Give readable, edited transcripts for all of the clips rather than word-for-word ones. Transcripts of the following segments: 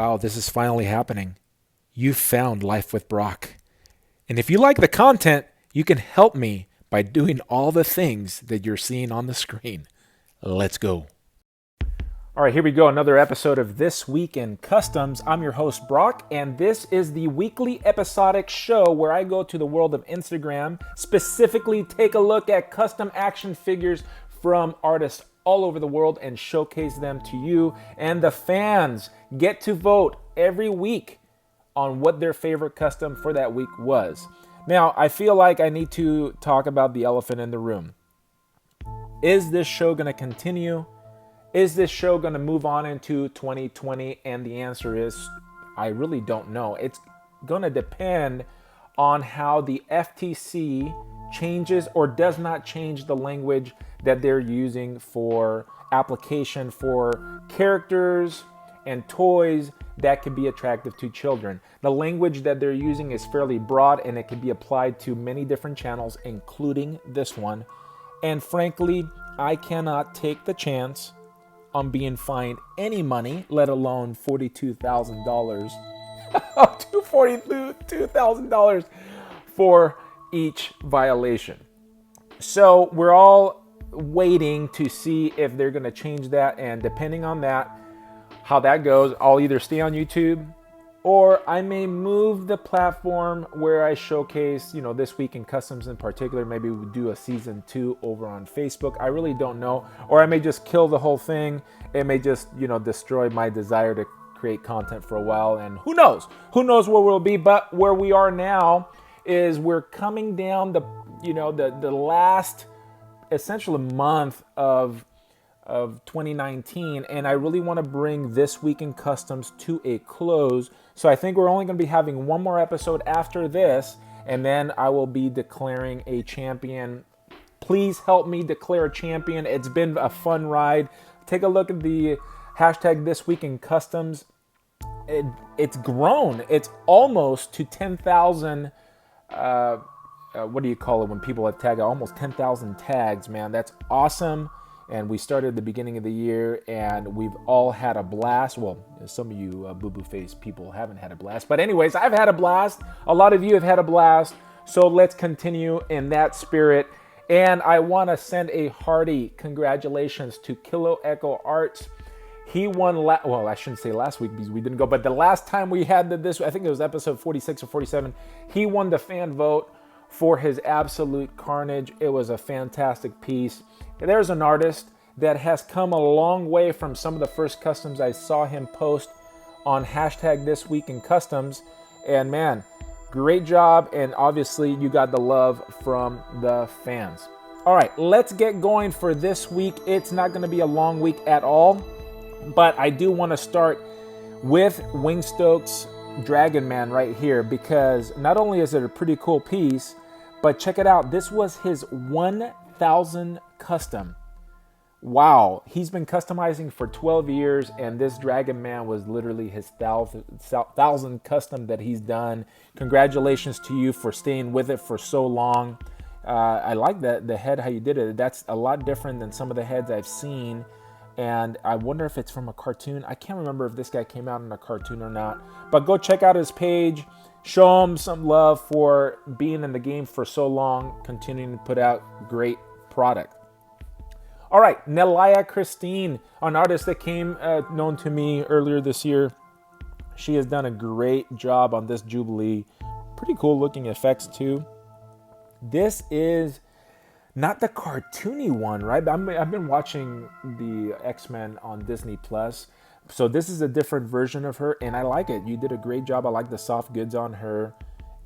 Wow, this is finally happening. You found Life with Brock. And if you like the content, you can help me by doing all the things that you're seeing on the screen. Let's go. All right, here we go. Another episode of This Week in Customs. I'm your host, Brock, and this is the weekly episodic show where I go to the world of Instagram, specifically take a look at custom action figures from artists all over the world and showcase them to you. And the fans get to vote every week on what their favorite custom for that week was. Now, I feel like I need to talk about the elephant in the room. Is this show going to continue? Is this show going to move on into 2020? And the answer is, I really don't know. It's going to depend on how the FTC changes or does not change the language that they're using for application for characters and toys that can be attractive to children. The language that they're using is fairly broad and it can be applied to many different channels, including this one. And frankly, I cannot take the chance on being fined any money, let alone $42,000 up to $42,000 for each violation. So we're all waiting to see if they're going to change that, and depending on that, how that goes, I'll either stay on YouTube or I may move the platform where I showcase, This Week in Customs in particular. Maybe we'll do a season 2 over on Facebook. I really don't know. Or I may just kill the whole thing. It may just, destroy my desire to create content for a while. And who knows? Who knows where we'll be? But where we are now is we're coming down the last essentially month of 2019, and I really want to bring This Week in Customs to a close. So I think we're only going to be having one more episode after this, and then I will be declaring a champion. Please help me declare a champion. It's been a fun ride. Take a look at the hashtag This Week in Customs. It's grown. It's almost to 10,000. What do you call it when people have tagged? Almost 10,000 tags, man. That's awesome. And we started at the beginning of the year, and we've all had a blast. Well, some of you boo-boo face people haven't had a blast. But anyways, I've had a blast. A lot of you have had a blast. So let's continue in that spirit. And I want to send a hearty congratulations to Kilo Echo Arts. He won, well, I shouldn't say last week because we didn't go, but the last time we had this, I think it was episode 46 or 47, he won the fan vote for his absolute carnage. It was a fantastic piece. There's an artist that has come a long way from some of the first customs I saw him post on hashtag This Week in Customs. And man, great job. And obviously you got the love from the fans. All right, let's get going for this week. It's not going to be a long week at all, but I do want to start with Wingstokes Dragon Man right here, because not only is it a pretty cool piece, but check it out. This was his 1,000 custom. Wow. He's been customizing for 12 years, and this Dragon Man was literally his 1,000 custom that he's done. Congratulations to you for staying with it for so long. I like the head, how you did it. That's a lot different than some of the heads I've seen. And I wonder if it's from a cartoon. I can't remember if this guy came out in a cartoon or not. But go check out his page. Show him some love for being in the game for so long, continuing to put out great product. All right, Nelia Christine, an artist that came known to me earlier this year. She has done a great job on this Jubilee. Pretty cool looking effects too. This is not the cartoony one, right? I've been watching the X-Men on Disney Plus. So this is a different version of her, and I like it. You did a great job. I like the soft goods on her,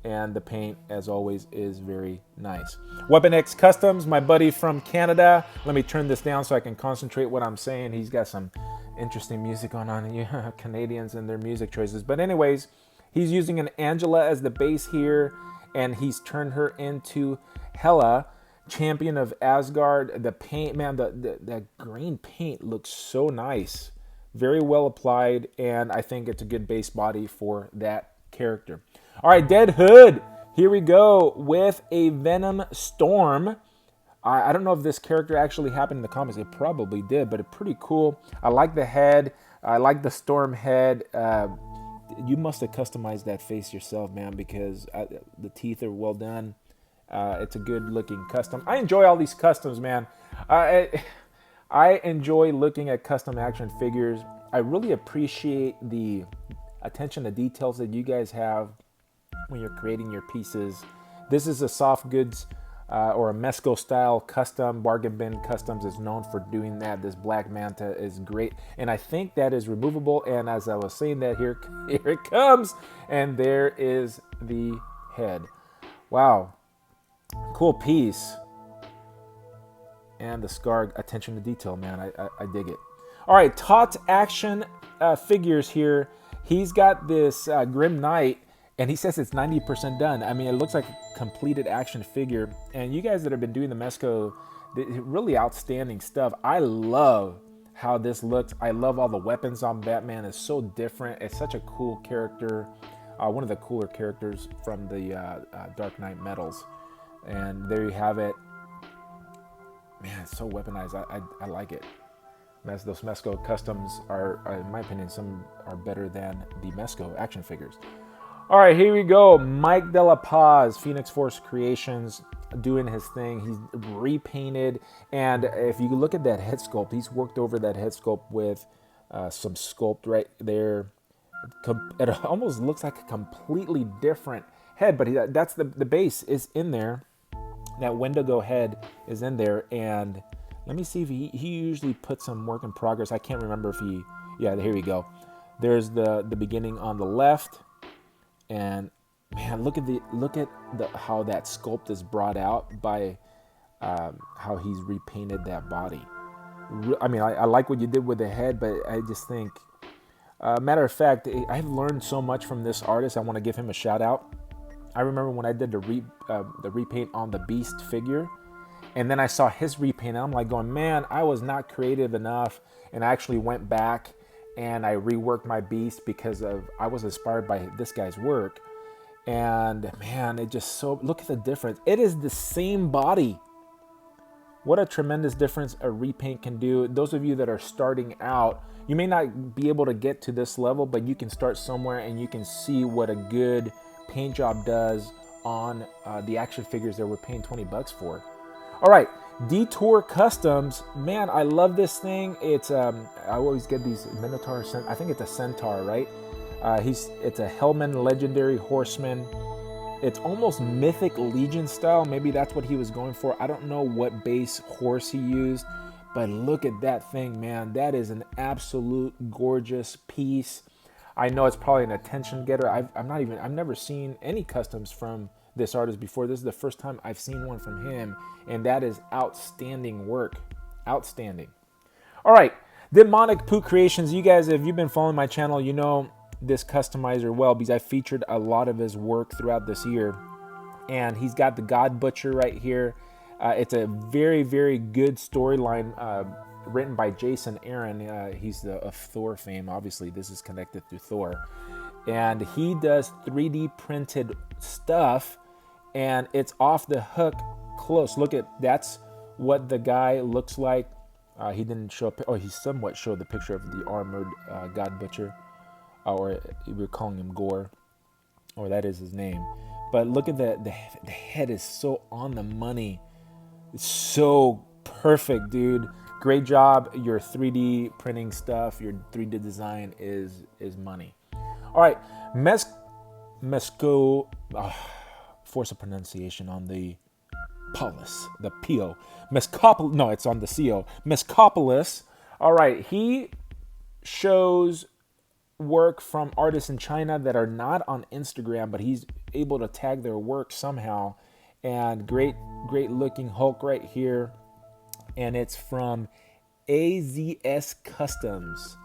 and the paint, as always, is very nice. Weapon X Customs, my buddy from Canada. Let me turn this down so I can concentrate what I'm saying. He's got some interesting music going on. Yeah, Canadians and their music choices. But anyways, he's using an Angela as the base here, and he's turned her into Hela, champion of Asgard. The paint, man, the green paint looks so nice. Very well applied, and I think it's a good base body for that character. All right, Dead Hood. Here we go with a Venom Storm. I don't know if this character actually happened in the comics. It probably did, but it's pretty cool. I like the head. I like the Storm head. you must have customized that face yourself, man, because the teeth are well done. It's a good looking custom. I enjoy all these customs, man. I enjoy looking at custom action figures. I really appreciate the attention to details that you guys have when you're creating your pieces. This is a soft goods or a Mesco style custom. Bargain Bin Customs is known for doing that. This Black Manta is great, and I think that is removable. And as I was saying that, here it comes, and there is the head. Wow, cool piece. And the scar, attention to detail, man. I dig it. All right, Tot Action figures here. He's got this Grim Knight, and he says it's 90% done. I mean, it looks like a completed action figure. And you guys that have been doing the Mesco, really outstanding stuff. I love how this looks. I love all the weapons on Batman. It's so different. It's such a cool character. One of the cooler characters from the Dark Knight Metals. And there you have it. Man, it's so weaponized. I like it. Those Mesco customs are, in my opinion, some are better than the Mesco action figures. All right, here we go. Mike De La Paz, Phoenix Force Creations, doing his thing. He's repainted, and if you look at that head sculpt, he's worked over that head sculpt with some sculpt right there. It almost looks like a completely different head, but that's the base is in there. That Wendigo head is in there, and let me see if he usually puts some work in progress. I can't remember if he, yeah, here we go. There's the beginning on the left, and man, look at how that sculpt is brought out by how he's repainted that body. I mean, I like what you did with the head, but I just think, matter of fact, I've learned so much from this artist. I want to give him a shout out. I remember when I did the repaint on the Beast figure, and then I saw his repaint, and I'm like going, man, I was not creative enough, and I actually went back and I reworked my Beast because I was inspired by this guy's work, and man, it just so, look at the difference. It is the same body. What a tremendous difference a repaint can do. Those of you that are starting out, you may not be able to get to this level, but you can start somewhere and you can see what a good paint job does on the action figures that we're paying $20 for. All right, Detour Customs. Man, I love this thing. It's I always get these Minotaur. I think it's a Centaur, right? It's a Hellman Legendary Horseman. It's almost Mythic Legion style. Maybe that's what he was going for. I don't know what base horse he used, but look at that thing, man. That is an absolute gorgeous piece. I know it's probably an attention getter. I've never seen any customs from this artist before. This is the first time I've seen one from him, and that is outstanding work. Outstanding. All right, Demonic Poo Creations. You guys, if you've been following my channel, you know this customizer well because I featured a lot of his work throughout this year. And he's got the God Butcher right here. It's a very, very good storyline written by Jason Aaron. He's of Thor fame. Obviously, this is connected to Thor. And he does 3D printed stuff, and it's off the hook close. Look at, that's what the guy looks like. He didn't show up. Oh, he somewhat showed the picture of the armored God Butcher, or we're calling him Gore, or that is his name. But look at the head is so on the money. It's so perfect, dude. Great job. Your 3D printing stuff, your 3D design is money. All right, Mesco, force of pronunciation on the Polis, the P-O. Mescopolis, no, it's on the C-O. Mescopolis. All right, he shows work from artists in China that are not on Instagram, but he's able to tag their work somehow. And great looking Hulk right here. And it's from AZS Customs.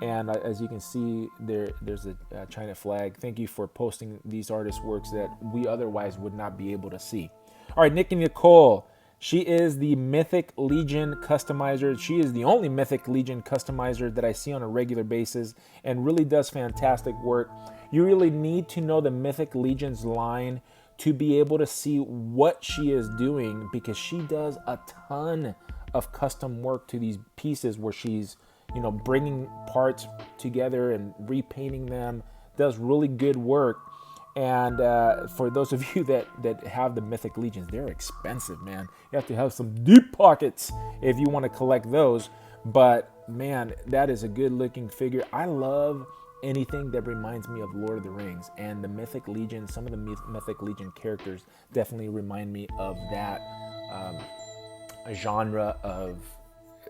And as you can see, there's a China flag. Thank you for posting these artists' works that we otherwise would not be able to see. All right, Nikki Nicole. She is the Mythic Legion customizer. She is the only Mythic Legion customizer that I see on a regular basis and really does fantastic work. You really need to know the Mythic Legion's line to be able to see what she is doing, because she does a ton of custom work to these pieces where she's, you know, bringing parts together and repainting them does really good work. And for those of you that have the Mythic Legions, they're expensive, man. You have to have some deep pockets if you want to collect those. But man, that is a good looking figure. I love anything that reminds me of Lord of the Rings, and the Mythic Legion. Some of the Mythic Legion characters definitely remind me of that genre of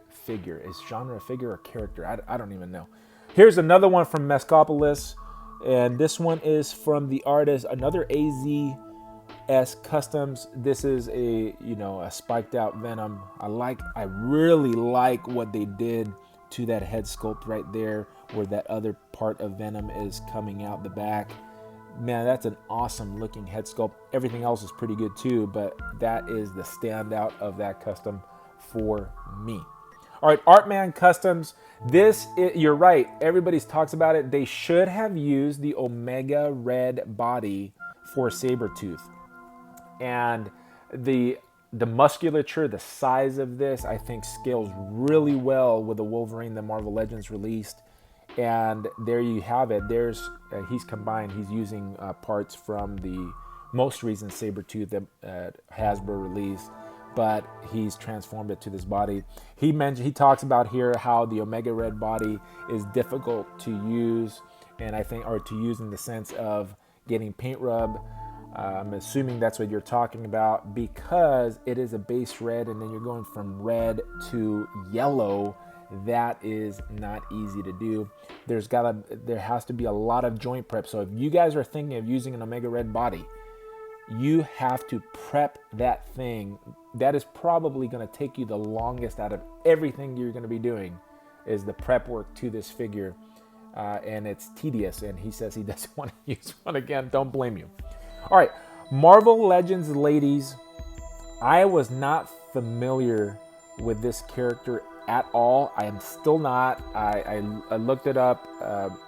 figure. Is genre a figure or character? I don't even know. Here's another one from Mescopolis, and this one is from the artist, another AZS Customs. This is a spiked out Venom. I really like what they did to that head sculpt right there, where that other part of Venom is coming out the back. Man, that's an awesome looking head sculpt. Everything else is pretty good too, but that is the standout of that custom for me. All right, Artman Customs. You're right. Everybody talks about it. They should have used the Omega Red body for Sabretooth. And the musculature, the size of this, I think scales really well with the Wolverine that Marvel Legends released. And there you have it. He's combined. He's using parts from the most recent Sabretooth that Hasbro released, but he's transformed it to this body. He talks about here how the Omega Red body is difficult to use, and to use in the sense of getting paint rub. I'm assuming that's what you're talking about, because it is a base red and then you're going from red to yellow. That is not easy to do. There has to be a lot of joint prep. So if you guys are thinking of using an Omega Red body, you have to prep that thing. That is probably going to take you the longest out of everything you're going to be doing, is the prep work to this figure. And it's tedious, and he says he doesn't want to use one again. Don't blame you. All right, Marvel Legends ladies. I was not familiar with this character at all. I am still not. I looked it up,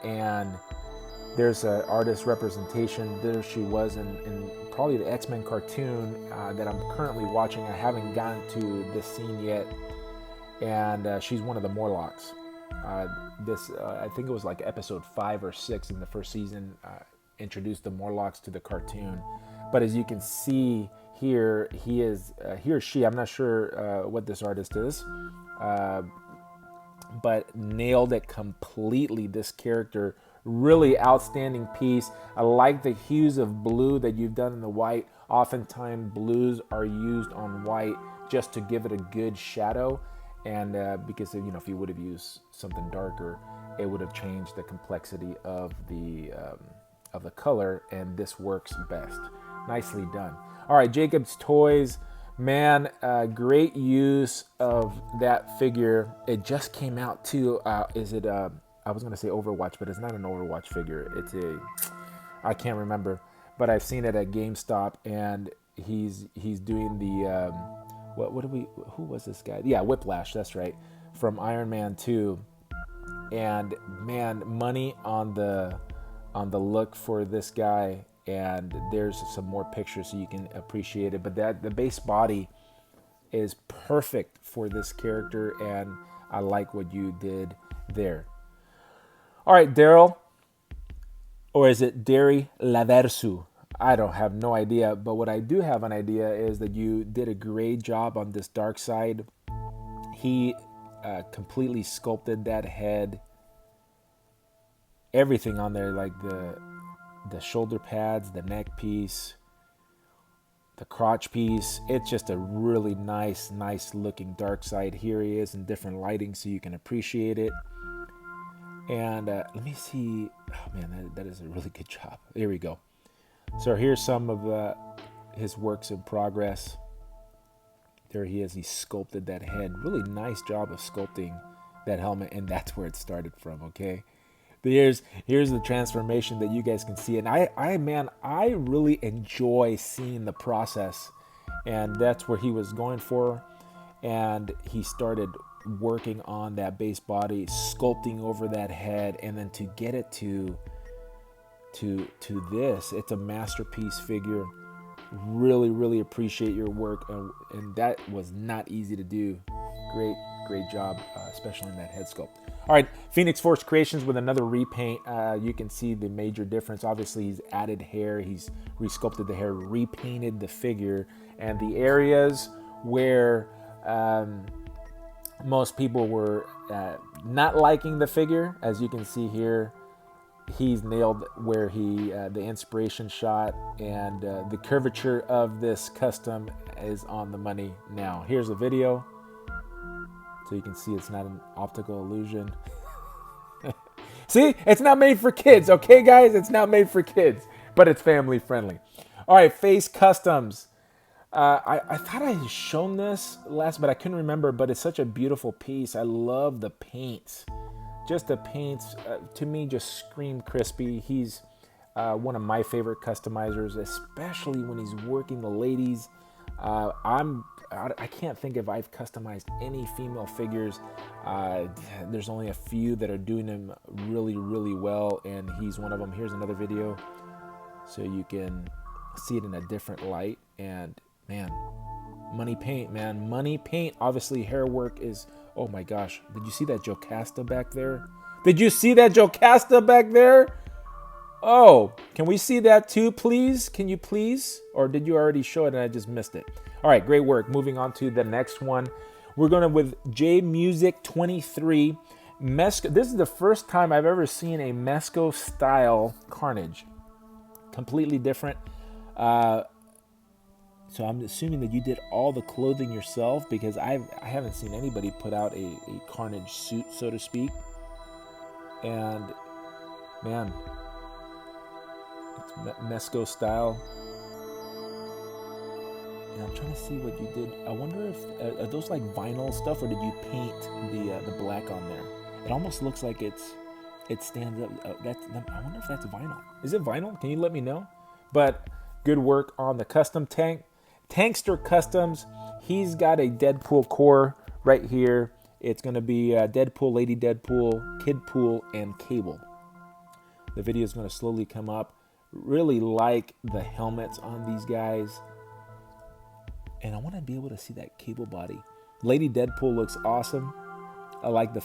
and there's an artist representation. There she was in probably the X-Men cartoon that I'm currently watching. I haven't gotten to this scene yet, and she's one of the Morlocks. I think it was like episode 5 or 6 in the first season, introduced the Morlocks to the cartoon. But as you can see here, he or she, I'm not sure what this artist is, but nailed it completely. This character, really outstanding piece. I like the hues of blue that you've done in the white. Oftentimes blues are used on white just to give it a good shadow, and because if you would have used something darker, it would have changed the complexity of the color, and this works best. Nicely done. All right, Jacob's Toys. Man, great use of that figure. It just came out too. Is it I was going to say Overwatch, but it's not an Overwatch figure. I can't remember, but I've seen it at GameStop, and he's doing the who was this guy? Yeah, Whiplash, that's right, from Iron Man 2. And man, money on the look for this guy, and there's some more pictures so you can appreciate it. But the base body is perfect for this character, and I like what you did there. All right, Daryl, or is it Derry Laversu? I don't have no idea, but what I do have an idea is that you did a great job on this dark side. He completely sculpted that head. Everything on there, like the shoulder pads, the neck piece, the crotch piece. It's just a really nice looking dark side. Here he is in different lighting so you can appreciate it. And let me see. Oh man, that is a really good job. Here we go. So here's some of his works in progress. There he is. He sculpted that head. Really nice job of sculpting that helmet, and that's where it started from. Okay. But here's the transformation that you guys can see, and I really enjoy seeing the process, and that's where he was going for, and he started working on that base body, sculpting over that head, and then to get it to this, it's a masterpiece figure. Really appreciate your work, and that was not easy to do. great job, especially in that head sculpt. All right, Phoenix Force Creations with another repaint. You can see the major difference. Obviously, he's added hair. He's resculpted the hair, repainted the figure, and the areas where most people were not liking the figure, as you can see here, he's nailed where the inspiration shot, and the curvature of this custom is on the money now. Here's a video so you can see it's not an optical illusion. See, it's not made for kids, okay guys? It's not made for kids, but it's family friendly. All right, Face Customs. I thought I had shown this last, but I couldn't remember, but it's such a beautiful piece. I love the paints. Just the paints, to me, just scream crispy. He's one of my favorite customizers, especially when he's working the ladies. I can't think if I've customized any female figures. There's only a few that are doing them really, really well, and he's one of them. Here's another video so you can see it in a different light. And man, money paint, man. Money paint. Obviously, hair work is... Oh my gosh. Did you see that Jocasta back there? Did you see that Jocasta back there? Oh, can we see that too, please? Can you please? Or did you already show it and I just missed it? All right, great work. Moving on to the next one. We're going to with J Music 23. This is the first time I've ever seen a Mesco style Carnage. Completely different. So I'm assuming that you did all the clothing yourself, because I haven't seen anybody put out a Carnage suit, so to speak. And man, it's Mesco style. And I'm trying to see what you did. I wonder if are those like vinyl stuff, or did you paint the black on there? It almost looks like it stands up. I wonder if that's vinyl. Is it vinyl? Can you let me know? But good work on the custom tank. Tankster Customs, he's got a Deadpool Corps right here. It's going to be Deadpool, Lady Deadpool, Kidpool, and Cable. The video is going to slowly come up. Really like the helmets on these guys. And I want to be able to see that Cable body. Lady Deadpool looks awesome. I like the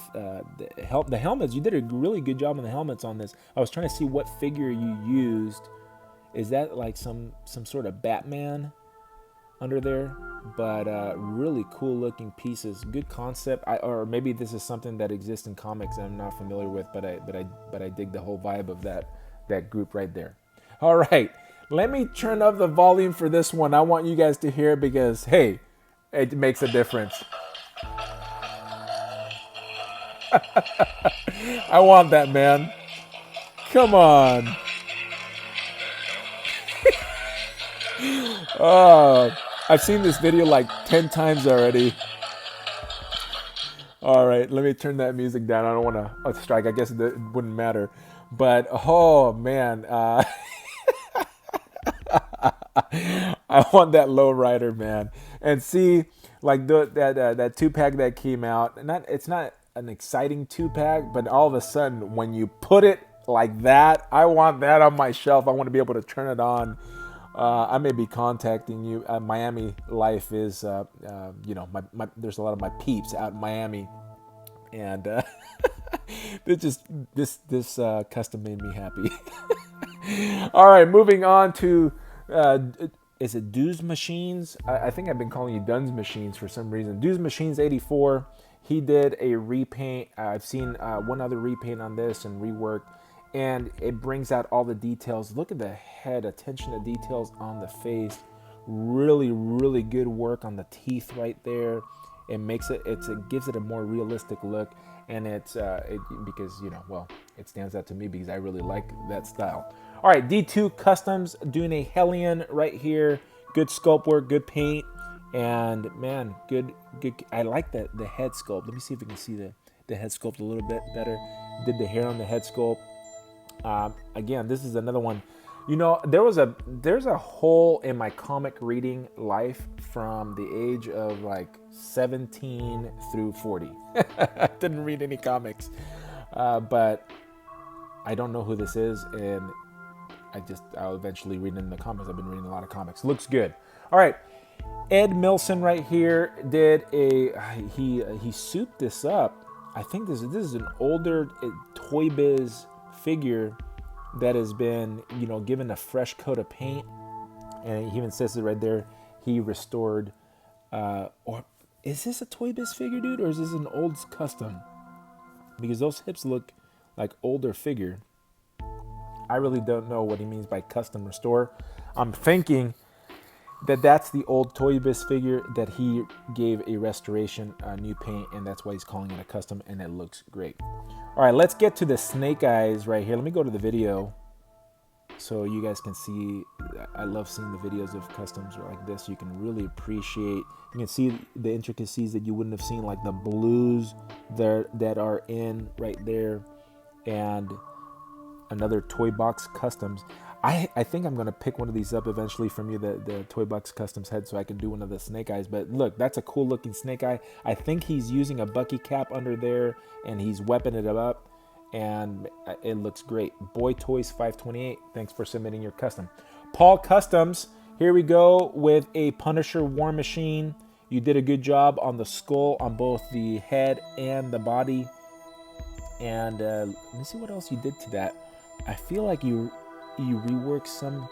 helmets. You did a really good job on the helmets on this. I was trying to see what figure you used. Is that like some sort of Batman under there? But really cool looking pieces. Good concept. Or maybe this is something that exists in comics and I'm not familiar with, but I dig the whole vibe of that group right there. All right, let me turn up the volume for this one. I want you guys to hear it because, hey, it makes a difference. I want that, man. Come on. Oh, I've seen this video like 10 times already. All right, let me turn that music down. I don't want to strike. I guess it wouldn't matter. But, oh, man. I want that lowrider, man. And see, like that 2-pack that came out. It's not an exciting 2-pack, but all of a sudden, when you put it like that, I want that on my shelf. I want to be able to turn it on. I may be contacting you. Miami life is, there's a lot of my peeps out in Miami, and this custom made me happy. All right, moving on to, is it Dues Machines? I think I've been calling you Duns Machines for some reason. Dues Machines 84. He did a repaint. I've seen one other repaint on this and reworked. And it brings out all the details. Look at the head, attention to details on the face. Really, really good work on the teeth right there. It makes it gives it a more realistic look. And it's because, it stands out to me because I really like that style. All right, D2 Customs doing a Hellion right here. Good sculpt work, good paint. And man, good. I like the head sculpt. Let me see if we can see the head sculpt a little bit better. Did the hair on the head sculpt. Again, this is another one. There's a hole in my comic reading life from the age of like 17 through 40. I didn't read any comics, but I don't know who this is, and I'll eventually read it in the comics. I've been reading a lot of comics. Looks good. All right, Ed Milson right here did a, he souped this up. I think this is an older Toy Biz figure that has been, you know, given a fresh coat of paint. And he even says it right there. He restored, or is this a Toy Biz figure, dude? Or is this an old custom? Because those hips look like older figure. I really don't know what he means by custom restore. I'm thinking that that's the old Toy Biz figure that he gave a restoration, new paint, and that's why he's calling it a custom, and it looks great. All right, let's get to the Snake Eyes right here. Let me go to the video so you guys can see. I love seeing the videos of customs like this. You can really appreciate, you can see the intricacies that you wouldn't have seen, like the blues there that are in right there, and another Toy Box Customs. I think I'm going to pick one of these up eventually from you, the Toy Box Customs head, so I can do one of the Snake Eyes. But look, that's a cool looking Snake Eye. I think he's using a Bucky cap under there, and he's weaponing it up, and it looks great. Boy Toys 528, thanks for submitting your custom. Paul Customs, here we go with a Punisher War Machine. You did a good job on the skull, on both the head and the body. And let me see what else you did to that. I feel like you reworked some,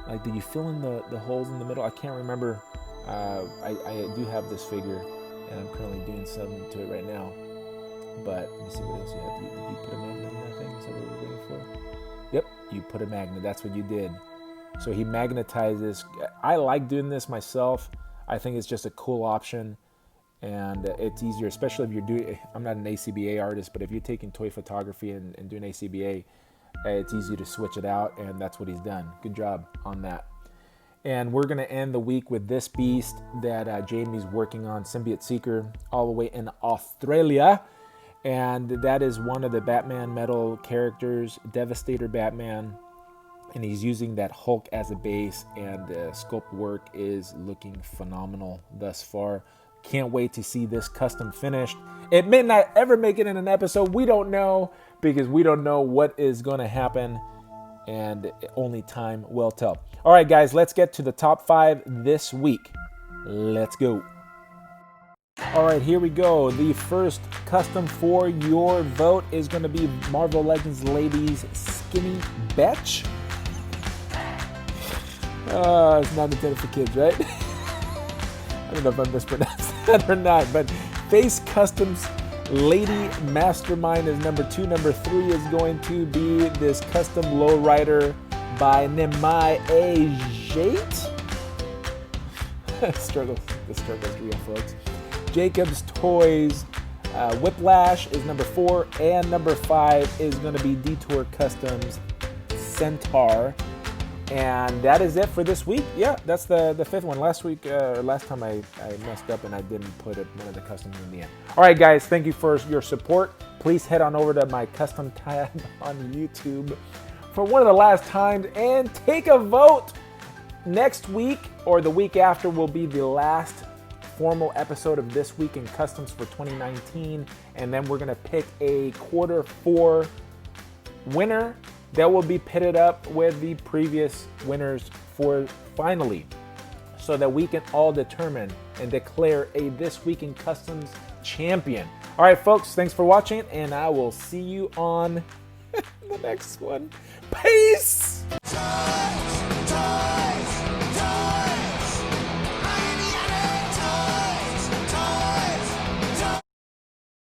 like, did you fill in the holes in the middle? I can't remember. I do have this figure, and I'm currently doing something to it right now. But let me see what else you have. Did you put a magnet in that thing? Is that what we're waiting for? Yep, you put a magnet. That's what you did. So he magnetizes. I like doing this myself. I think it's just a cool option, and it's easier, especially if you're doing, I'm not an ACBA artist, but if you're taking toy photography and doing ACBA, it's easy to switch it out, and that's what he's done. Good job on that. And we're going to end the week with this beast that Jamie's working on, Symbiote Seeker, all the way in Australia. And that is one of the Batman metal characters, Devastator Batman. And he's using that Hulk as a base, and the sculpt work is looking phenomenal thus far. Can't wait to see this custom finished. It may not ever make it in an episode. We don't know, because we don't know what is going to happen, and only time will tell. All right, guys, let's get to the top 5 this week. Let's go. All right, here we go. The first custom for your vote is going to be Marvel Legends Ladies Skinny Betch. It's not intended for kids, right? I don't know if I mispronounced that or not, but Face Customs Lady Mastermind is number 2. Number 3 is going to be this custom lowrider by Nemai Jate. The struggle's real, folks. Jacob's Toys Whiplash is number 4, and number 5 is going to be Detour Customs Centaur. And that is it for this week. Yeah, that's the 5th one. Last time I messed up and I didn't put one of the customs in the end. All right, guys, thank you for your support. Please head on over to my custom tab on YouTube for one of the last times and take a vote. Next week or the week after will be the last formal episode of This Week in Customs for 2019. And then we're going to pick a quarter 4 winner that will be pitted up with the previous winners for finally, so that we can all determine and declare a This Week in Customs champion. All right, folks, thanks for watching, and I will see you on the next one. Peace!